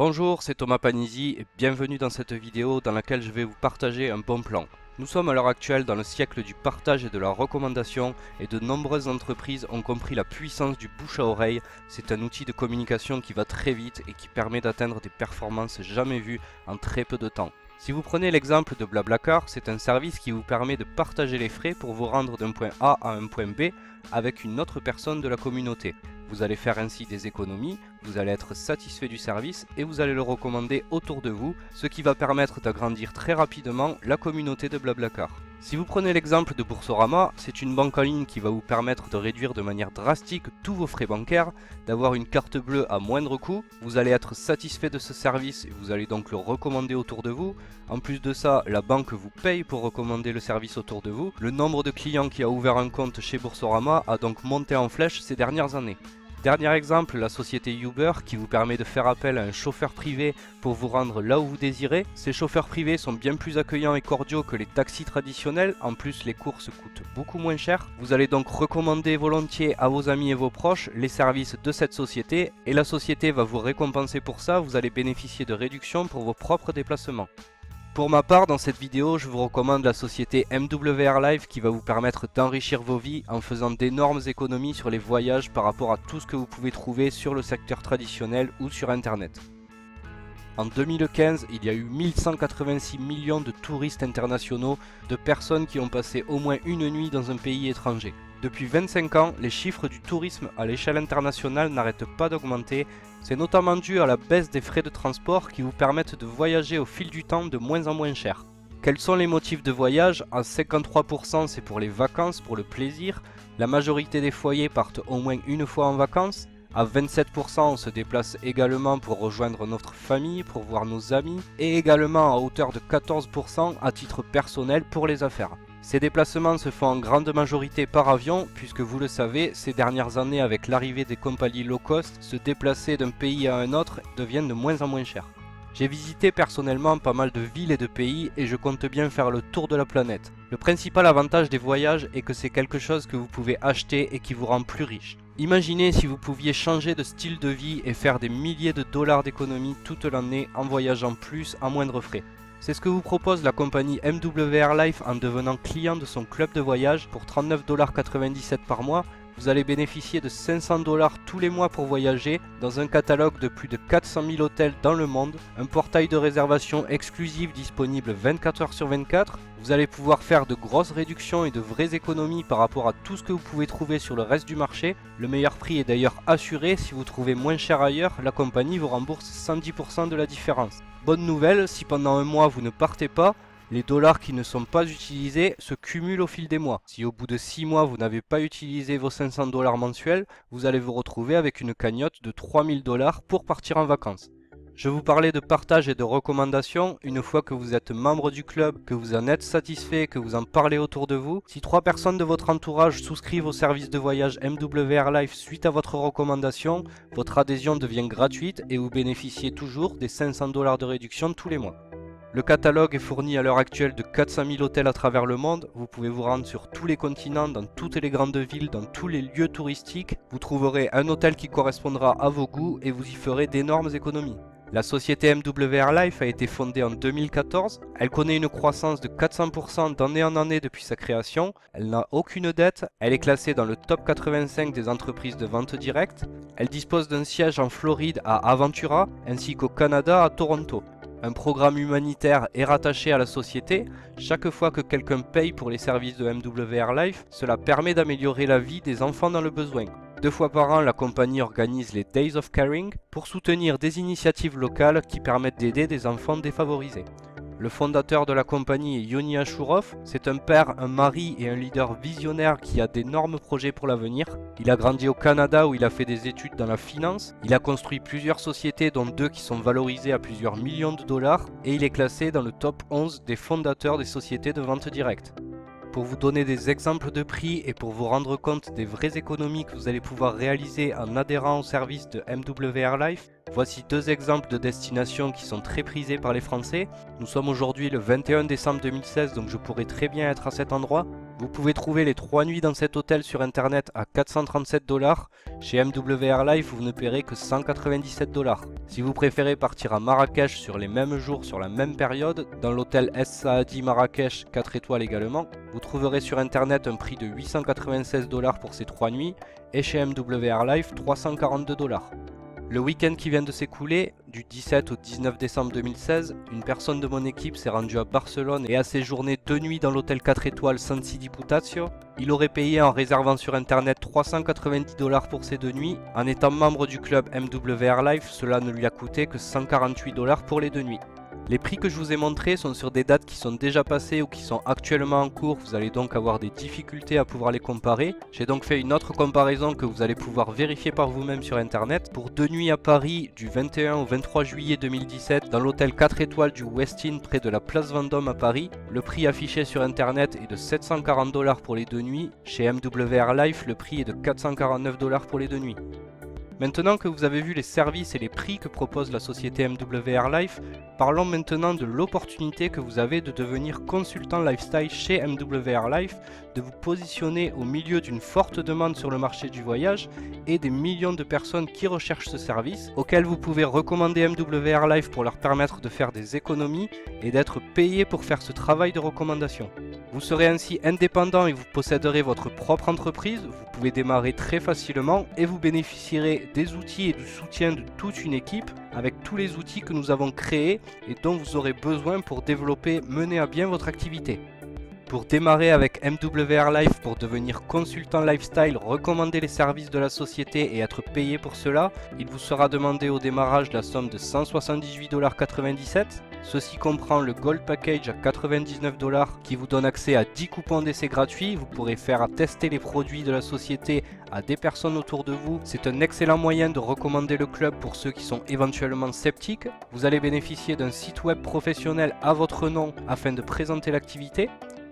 Bonjour, c'est Thomas Panisi et bienvenue dans cette vidéo dans laquelle je vais vous partager un bon plan. Nous sommes à l'heure actuelle dans le siècle du partage et de la recommandation et de nombreuses entreprises ont compris la puissance du bouche à oreille. C'est un outil de communication qui va très vite et qui permet d'atteindre des performances jamais vues en très peu de temps. Si vous prenez l'exemple de Blablacar, c'est un service qui vous permet de partager les frais pour vous rendre d'un point A à un point B avec une autre personne de la communauté. Vous allez faire ainsi des économies, vous allez être satisfait du service et vous allez le recommander autour de vous, ce qui va permettre d'agrandir très rapidement la communauté de Blablacar. Si vous prenez l'exemple de Boursorama, c'est une banque en ligne qui va vous permettre de réduire de manière drastique tous vos frais bancaires, d'avoir une carte bleue à moindre coût, vous allez être satisfait de ce service et vous allez donc le recommander autour de vous. En plus de ça, la banque vous paye pour recommander le service autour de vous. Le nombre de clients qui a ouvert un compte chez Boursorama a donc monté en flèche ces dernières années. Dernier exemple, la société Uber qui vous permet de faire appel à un chauffeur privé pour vous rendre là où vous désirez. Ces chauffeurs privés sont bien plus accueillants et cordiaux que les taxis traditionnels, en plus les courses coûtent beaucoup moins cher. Vous allez donc recommander volontiers à vos amis et vos proches les services de cette société et la société va vous récompenser pour ça, vous allez bénéficier de réductions pour vos propres déplacements. Pour ma part, dans cette vidéo, je vous recommande la société MWR Life qui va vous permettre d'enrichir vos vies en faisant d'énormes économies sur les voyages par rapport à tout ce que vous pouvez trouver sur le secteur traditionnel ou sur internet. En 2015, il y a eu 1186 millions de touristes internationaux, de personnes qui ont passé au moins une nuit dans un pays étranger. Depuis 25 ans, les chiffres du tourisme à l'échelle internationale n'arrêtent pas d'augmenter. C'est notamment dû à la baisse des frais de transport qui vous permettent de voyager au fil du temps de moins en moins cher. Quels sont les motifs de voyage? À 53% c'est pour les vacances, pour le plaisir. La majorité des foyers partent au moins une fois en vacances. À 27% on se déplace également pour rejoindre notre famille, pour voir nos amis. Et également à hauteur de 14% à titre personnel pour les affaires. Ces déplacements se font en grande majorité par avion, puisque vous le savez, ces dernières années avec l'arrivée des compagnies low cost, se déplacer d'un pays à un autre devient de moins en moins cher. J'ai visité personnellement pas mal de villes et de pays et je compte bien faire le tour de la planète. Le principal avantage des voyages est que c'est quelque chose que vous pouvez acheter et qui vous rend plus riche. Imaginez si vous pouviez changer de style de vie et faire des milliers de dollars d'économies toute l'année en voyageant plus à moindre frais. C'est ce que vous propose la compagnie MWR Life en devenant client de son club de voyage pour 39,97$ par mois. Vous allez bénéficier de 500$ tous les mois pour voyager dans un catalogue de plus de 400 000 hôtels dans le monde, un portail de réservation exclusif disponible 24 heures sur 24. Vous allez pouvoir faire de grosses réductions et de vraies économies par rapport à tout ce que vous pouvez trouver sur le reste du marché. Le meilleur prix est d'ailleurs assuré, si vous trouvez moins cher ailleurs, la compagnie vous rembourse 110% de la différence. Bonne nouvelle, si pendant un mois vous ne partez pas, les dollars qui ne sont pas utilisés se cumulent au fil des mois. Si au bout de 6 mois vous n'avez pas utilisé vos 500$ mensuels, vous allez vous retrouver avec une cagnotte de 3000$ pour partir en vacances. Je vous parlais de partage et de recommandation. Une fois que vous êtes membre du club, que vous en êtes satisfait, que vous en parlez autour de vous, si 3 personnes de votre entourage souscrivent au service de voyage MWR Life suite à votre recommandation, votre adhésion devient gratuite et vous bénéficiez toujours des 500$ de réduction tous les mois. Le catalogue est fourni à l'heure actuelle de 400 000 hôtels à travers le monde. Vous pouvez vous rendre sur tous les continents, dans toutes les grandes villes, dans tous les lieux touristiques. Vous trouverez un hôtel qui correspondra à vos goûts et vous y ferez d'énormes économies. La société MWR Life a été fondée en 2014. Elle connaît une croissance de 400% d'année en année depuis sa création. Elle n'a aucune dette. Elle est classée dans le top 85 des entreprises de vente directe. Elle dispose d'un siège en Floride à Aventura ainsi qu'au Canada à Toronto. Un programme humanitaire est rattaché à la société. Chaque fois que quelqu'un paye pour les services de MWR Life, cela permet d'améliorer la vie des enfants dans le besoin. 2 fois par an, la compagnie organise les Days of Caring pour soutenir des initiatives locales qui permettent d'aider des enfants défavorisés. Le fondateur de la compagnie est Yoni Ashurov. C'est un père, un mari et un leader visionnaire qui a d'énormes projets pour l'avenir. Il a grandi au Canada où il a fait des études dans la finance. Il a construit plusieurs sociétés dont 2 qui sont valorisées à plusieurs millions de dollars et il est classé dans le top 11 des fondateurs des sociétés de vente directe. Pour vous donner des exemples de prix et pour vous rendre compte des vraies économies que vous allez pouvoir réaliser en adhérant au service de MWR Life, Voici deux exemples de destinations qui sont très prisées par les Français. Nous sommes aujourd'hui le 21 décembre 2016, donc je pourrais très bien être à cet endroit. Vous pouvez trouver les 3 nuits dans cet hôtel sur internet à 437 $. Chez MW Life, vous ne paierez que 197 $. Si vous préférez partir à Marrakech sur les mêmes jours, sur la même période, dans l'hôtel Es Saadi Marrakech 4 étoiles également, vous trouverez sur internet un prix de 896 $ pour ces 3 nuits et chez MW Life 342 $. Le week-end qui vient de s'écouler, du 17 au 19 décembre 2016, une personne de mon équipe s'est rendue à Barcelone et a séjourné 2 nuits dans l'hôtel 4 étoiles San Sidi Putazio. Il aurait payé en réservant sur internet 390 $ pour ces 2 nuits. En étant membre du club MW Life, cela ne lui a coûté que 148 $ pour les 2 nuits. Les prix que je vous ai montrés sont sur des dates qui sont déjà passées ou qui sont actuellement en cours, vous allez donc avoir des difficultés à pouvoir les comparer. J'ai donc fait une autre comparaison que vous allez pouvoir vérifier par vous-même sur internet. Pour 2 nuits à Paris du 21 au 23 juillet 2017 dans l'hôtel 4 étoiles du Westin près de la place Vendôme à Paris, le prix affiché sur internet est de 740 $ pour les 2 nuits. Chez MW Life, le prix est de 449 $ pour les 2 nuits. Maintenant que vous avez vu les services et les prix que propose la société MW Life, parlons maintenant de l'opportunité que vous avez de devenir consultant lifestyle chez MW Life, de vous positionner au milieu d'une forte demande sur le marché du voyage et des millions de personnes qui recherchent ce service, auxquelles vous pouvez recommander MW Life pour leur permettre de faire des économies et d'être payé pour faire ce travail de recommandation. Vous serez ainsi indépendant et vous posséderez votre propre entreprise, vous pouvez démarrer très facilement et vous bénéficierez des outils et du soutien de toute une équipe avec tous les outils que nous avons créés et dont vous aurez besoin pour développer, mener à bien votre activité. Pour démarrer avec MW Life pour devenir consultant lifestyle, recommander les services de la société et être payé pour cela, il vous sera demandé au démarrage la somme de 178,97 $. Ceci comprend le Gold Package à 99 $ qui vous donne accès à 10 coupons d'essai gratuits. Vous pourrez faire tester les produits de la société à des personnes autour de vous. C'est un excellent moyen de recommander le club pour ceux qui sont éventuellement sceptiques. Vous allez bénéficier d'un site web professionnel à votre nom afin de présenter l'activité.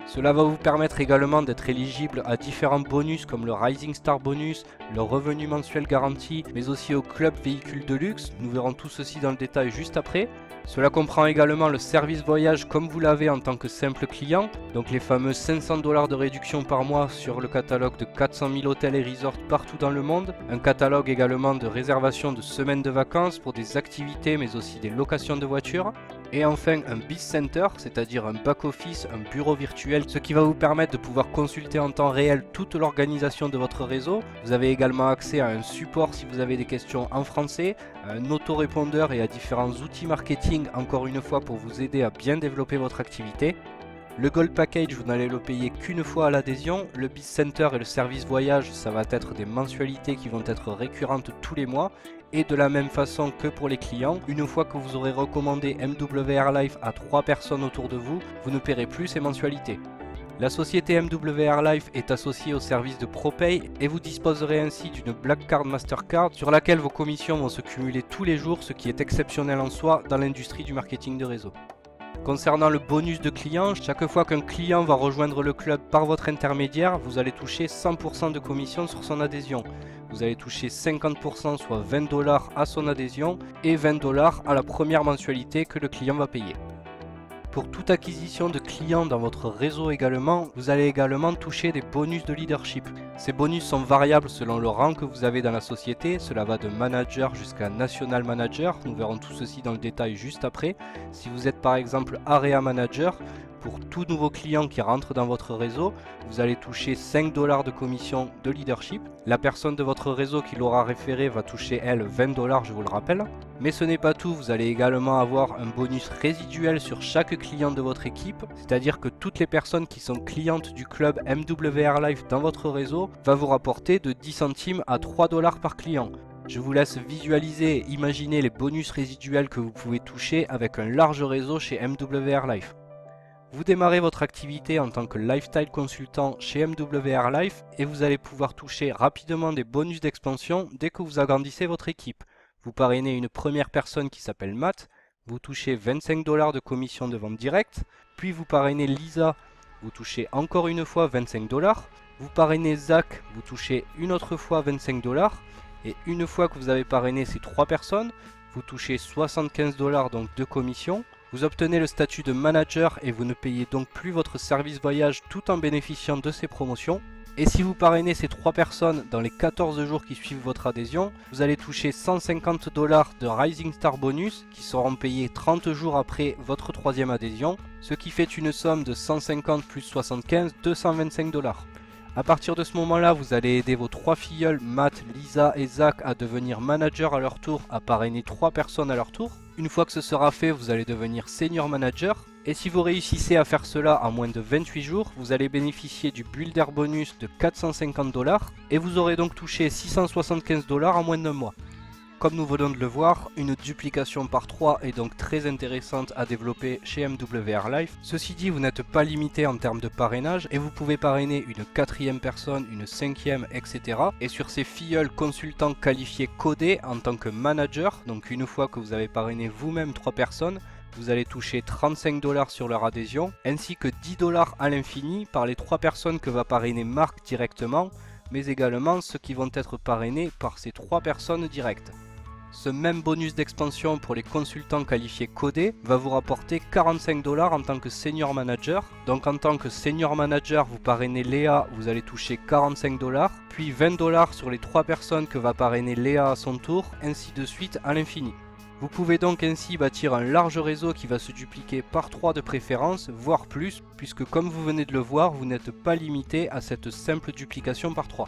Cela va vous permettre également d'être éligible à différents bonus comme le Rising Star Bonus, le revenu mensuel garanti, mais aussi au club véhicule de luxe. Nous verrons tout ceci dans le détail juste après. Cela comprend également le service voyage comme vous l'avez en tant que simple client, donc les fameux 500 $ de réduction par mois sur le catalogue de 400 000 hôtels et resorts partout dans le monde, un catalogue également de réservation de semaines de vacances pour des activités mais aussi des locations de voitures, et enfin un Biz Center, c'est-à-dire un back-office, un bureau virtuel, ce qui va vous permettre de pouvoir consulter en temps réel toute l'organisation de votre réseau. Vous avez également accès à un support si vous avez des questions en français, à un autorépondeur et à différents outils marketing, encore une fois pour vous aider à bien développer votre activité. Le Gold Package, vous n'allez le payer qu'une fois à l'adhésion. Le Biz Center et le service voyage, ça va être des mensualités qui vont être récurrentes tous les mois. Et de la même façon que pour les clients, une fois que vous aurez recommandé MW Life à 3 personnes autour de vous, vous ne paierez plus ces mensualités. La société MW Life est associée au service de ProPay et vous disposerez ainsi d'une Black Card Mastercard sur laquelle vos commissions vont se cumuler tous les jours, ce qui est exceptionnel en soi dans l'industrie du marketing de réseau. Concernant le bonus de client, chaque fois qu'un client va rejoindre le club par votre intermédiaire, vous allez toucher 100% de commission sur son adhésion. Vous allez toucher 50%, soit 20 $ à son adhésion et 20 $ à la première mensualité que le client va payer. Pour toute acquisition de clients dans votre réseau également, vous allez également toucher des bonus de leadership. Ces bonus sont variables selon le rang que vous avez dans la société, cela va de manager jusqu'à national manager, nous verrons tout ceci dans le détail juste après. Si vous êtes par exemple area manager, pour tout nouveau client qui rentre dans votre réseau, vous allez toucher 5 $ de commission de leadership. La personne de votre réseau qui l'aura référé va toucher elle 20 $, je vous le rappelle. Mais ce n'est pas tout, vous allez également avoir un bonus résiduel sur chaque client de votre équipe, c'est-à-dire que toutes les personnes qui sont clientes du club MW Life dans votre réseau va vous rapporter de 10 centimes à 3 $ par client. Je vous laisse visualiser et imaginer les bonus résiduels que vous pouvez toucher avec un large réseau chez MW Life. Vous démarrez votre activité en tant que lifestyle consultant chez MW Life et vous allez pouvoir toucher rapidement des bonus d'expansion dès que vous agrandissez votre équipe. Vous parrainez une première personne qui s'appelle Matt, vous touchez 25 $ de commission de vente directe, puis vous parrainez Lisa, vous touchez encore une fois 25 $, vous parrainez Zach, vous touchez une autre fois 25 $, et une fois que vous avez parrainé ces 3 personnes, vous touchez 75 $ donc de commission. Vous obtenez le statut de manager et vous ne payez donc plus votre service voyage tout en bénéficiant de ces promotions. Et si vous parrainez ces 3 personnes dans les 14 jours qui suivent votre adhésion, vous allez toucher 150 $ de Rising Star Bonus qui seront payés 30 jours après votre 3e adhésion, ce qui fait une somme de 150 plus 75, 225 $. A partir de ce moment-là, vous allez aider vos 3 filleuls, Matt, Lisa et Zach, à devenir manager à leur tour, à parrainer 3 personnes à leur tour. Une fois que ce sera fait, vous allez devenir senior manager. Et si vous réussissez à faire cela en moins de 28 jours, vous allez bénéficier du Builder Bonus de 450 $ et vous aurez donc touché 675 $ en moins d'un mois. Comme nous venons de le voir, une duplication par 3 est donc très intéressante à développer chez MWR Life. Ceci dit, vous n'êtes pas limité en termes de parrainage et vous pouvez parrainer une 4e personne, une 5e, etc. Et sur ces filleuls consultants qualifiés codés en tant que manager, donc une fois que vous avez parrainé vous-même 3 personnes, vous allez toucher 35 $ sur leur adhésion, ainsi que 10 $ à l'infini par les 3 personnes que va parrainer Marc directement, mais également ceux qui vont être parrainés par ces 3 personnes directes. Ce même bonus d'expansion pour les consultants qualifiés codés va vous rapporter 45 $ en tant que senior manager. Donc en tant que senior manager, vous parrainez Léa, vous allez toucher 45 $, puis 20 $ sur les 3 personnes que va parrainer Léa à son tour, ainsi de suite à l'infini. Vous pouvez donc ainsi bâtir un large réseau qui va se dupliquer par 3 de préférence, voire plus, puisque comme vous venez de le voir, vous n'êtes pas limité à cette simple duplication par 3.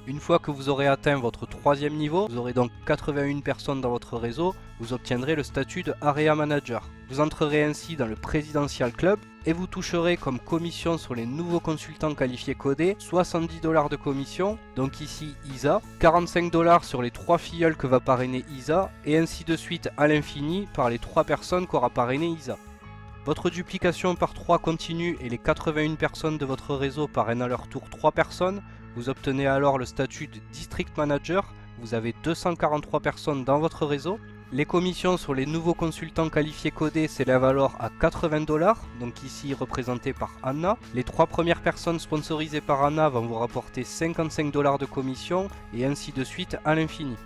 Une fois que vous aurez atteint votre 3e niveau, vous aurez donc 81 personnes dans votre réseau, vous obtiendrez le statut de Area Manager. Vous entrerez ainsi dans le Presidential Club et vous toucherez comme commission sur les nouveaux consultants qualifiés codés 70 $ de commission, donc ici Isa, 45 $ sur les 3 filleuls que va parrainer Isa, et ainsi de suite à l'infini par les 3 personnes qu'aura parrainé Isa. Votre duplication par 3 continue et les 81 personnes de votre réseau parrainent à leur tour 3 personnes. Vous obtenez alors le statut de District Manager, vous avez 243 personnes dans votre réseau. Les commissions sur les nouveaux consultants qualifiés codés s'élèvent alors à 80 $, donc ici représenté par Anna. Les 3 premières personnes sponsorisées par Anna vont vous rapporter 55 $ de commission et ainsi de suite à l'infini.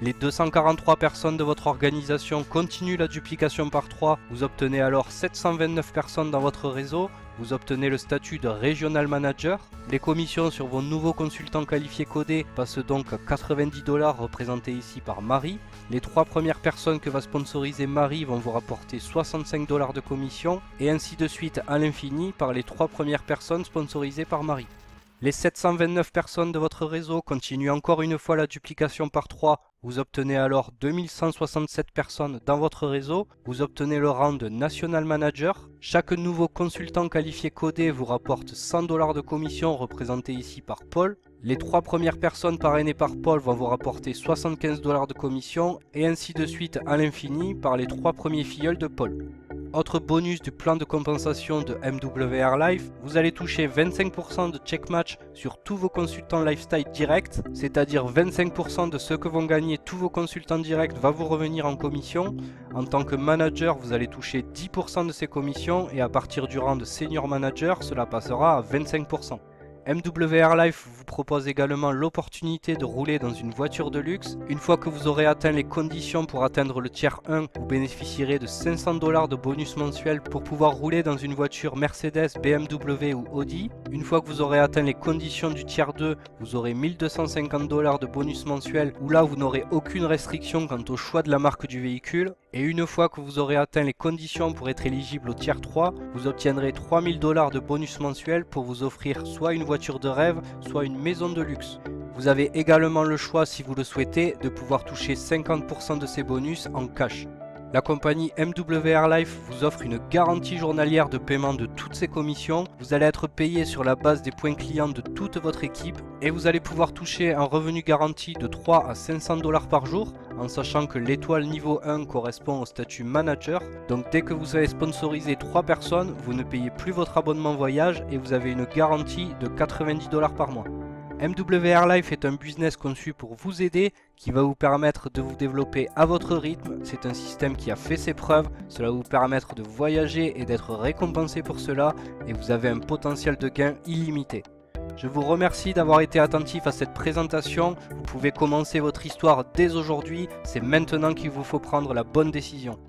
Les 243 personnes de votre organisation continuent la duplication par 3, vous obtenez alors 729 personnes dans votre réseau, vous obtenez le statut de Regional Manager. Les commissions sur vos nouveaux consultants qualifiés codés passent donc à 90 $ représentés ici par Marie. Les 3 premières personnes que va sponsoriser Marie vont vous rapporter 65 $ de commission et ainsi de suite à l'infini par les 3 premières personnes sponsorisées par Marie. Les 729 personnes de votre réseau continuent encore une fois la duplication par 3, vous obtenez alors 2167 personnes dans votre réseau, vous obtenez le rang de National Manager. Chaque nouveau consultant qualifié codé vous rapporte 100 $ de commission représenté ici par Paul. Les 3 premières personnes parrainées par Paul vont vous rapporter 75 $ de commission et ainsi de suite à l'infini par les 3 premiers filleuls de Paul. Autre bonus du plan de compensation de MWR Life, vous allez toucher 25% de check match sur tous vos consultants lifestyle directs, c'est-à-dire 25% de ce que vont gagner tous vos consultants directs va vous revenir en commission. En tant que manager, vous allez toucher 10% de ces commissions et à partir du rang de senior manager, cela passera à 25%. MWR Life vous propose également l'opportunité de rouler dans une voiture de luxe. Une fois que vous aurez atteint les conditions pour atteindre le tiers 1, vous bénéficierez de 500 $ de bonus mensuel pour pouvoir rouler dans une voiture Mercedes, BMW ou Audi. Une fois que vous aurez atteint les conditions du tiers 2, vous aurez 1250 $ de bonus mensuel où là vous n'aurez aucune restriction quant au choix de la marque du véhicule. Et une fois que vous aurez atteint les conditions pour être éligible au tiers 3, vous obtiendrez 3000 $ de bonus mensuel pour vous offrir soit une voiture de rêve, soit une maison de luxe. Vous avez également le choix, si vous le souhaitez, de pouvoir toucher 50% de ces bonus en cash. La compagnie MWR Life vous offre une garantie journalière de paiement de toutes ces commissions. Vous allez être payé sur la base des points clients de toute votre équipe et vous allez pouvoir toucher un revenu garanti de 3 à 500 $ par jour, en sachant que l'étoile niveau 1 correspond au statut manager. Donc dès que vous avez sponsorisé 3 personnes, vous ne payez plus votre abonnement voyage et vous avez une garantie de 90 $ par mois. MWR Life est un business conçu pour vous aider, qui va vous permettre de vous développer à votre rythme. C'est un système qui a fait ses preuves, cela va vous permettre de voyager et d'être récompensé pour cela, et vous avez un potentiel de gain illimité. Je vous remercie d'avoir été attentif à cette présentation. Vous pouvez commencer votre histoire dès aujourd'hui, c'est maintenant qu'il vous faut prendre la bonne décision.